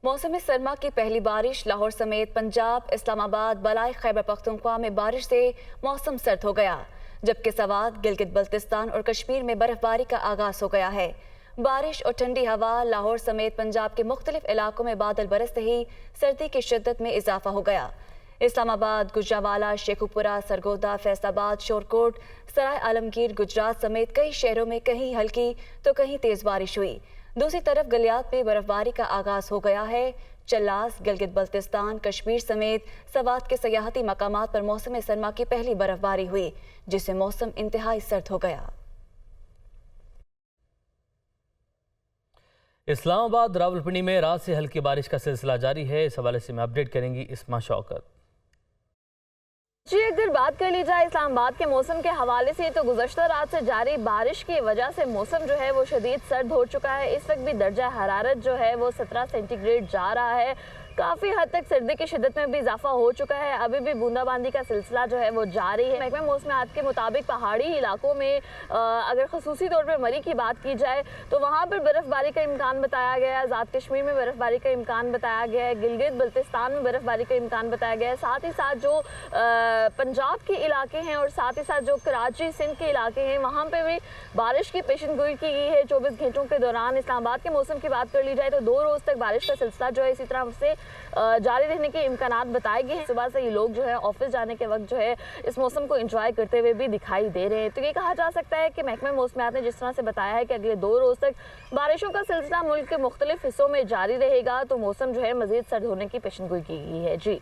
मौसम सरमा की पहली बारिश लाहौर समेत पंजाब, इस्लामाबाद, बलाई खैबर पख्तूनख्वा में बारिश से मौसम सर्द हो गया, जबकि सवात, गिलगित बल्तिस्तान और कश्मीर में बर्फबारी का आगाज हो गया है। बारिश और ठंडी हवा लाहौर समेत पंजाब के मुख्तलिफ इलाकों में बादल बरसते ही सर्दी की शिद्दत में इजाफा हो गया। इस्लामाबाद, गुजरावाला, शेखुपुरा, सरगोदा, फैसलाबाद, शोरकोट, सराय आलमगीर, गुजरात समेत कई शहरों में कहीं हल्की तो कहीं तेज बारिश हुई। दूसरी तरफ गलियात में बर्फबारी का आगाज हो गया है। चल्लास, गिलगित बल्तिस्तान, कश्मीर समेत सवात के सयाहती मकामात पर मौसम सरमा की पहली बर्फबारी हुई, जिससे मौसम इंतहाई सर्द हो गया। इस्लामाबाद, रावलपिंडी में रात से हल्की बारिश का सिलसिला जारी है। इस हवाले से मैं अपडेट करेंगी इस्मा शौकत। जी, अगर बात कर ली जाए इस्लामाबाद के मौसम के हवाले से, तो गुज़श्ता रात से जारी बारिश की वजह से मौसम जो है वो शदीद सर्द हो चुका है। इस वक्त भी दर्जा हरारत जो है वो 17 सेंटीग्रेड जा रहा है। काफ़ी हद तक सर्दी की शिद्दत में भी इजाफा हो चुका है। अभी भी बूंदाबांदी का सिलसिला जो है वो जारी है। महकमा मौसमियात के मुताबिक पहाड़ी इलाकों में अगर खसूसी तौर पर मरी की बात की जाए तो वहाँ पर बर्फ़बारी का इम्कान बताया गया है। आज़ाद कश्मीर में बर्फ़बारी का इम्कान बताया गया है। गिलगित बल्तिस्तान में बर्फ़बारी का इम्कान बताया गया है। साथ ही साथ जो पंजाब के इलाके हैं और साथ ही साथ जो कराची, सिंध के इलाके हैं, वहाँ पर भी बारिश की पेशनगोई की गई है 24 घंटों के दौरान। इस्लामाबाद के मौसम की बात कर ली जाए तो 2 रोज़ तक बारिश का सिलसिला जो है इसी तरह से जारी रहने के इम्कानात बताए गए हैं। सुबह से ये लोग जो है ऑफिस जाने के वक्त जो है इस मौसम को एंजॉय करते हुए भी दिखाई दे रहे हैं। तो ये कहा जा सकता है कि महकमा मौसमियात ने जिस तरह से बताया है कि अगले 2 रोज़ तक बारिशों का सिलसिला मुल्क के मुख्तलिफ हिस्सों में जारी रहेगा, तो मौसम जो है मज़ीद सर्द होने की पेशनगोई की गई है। जी।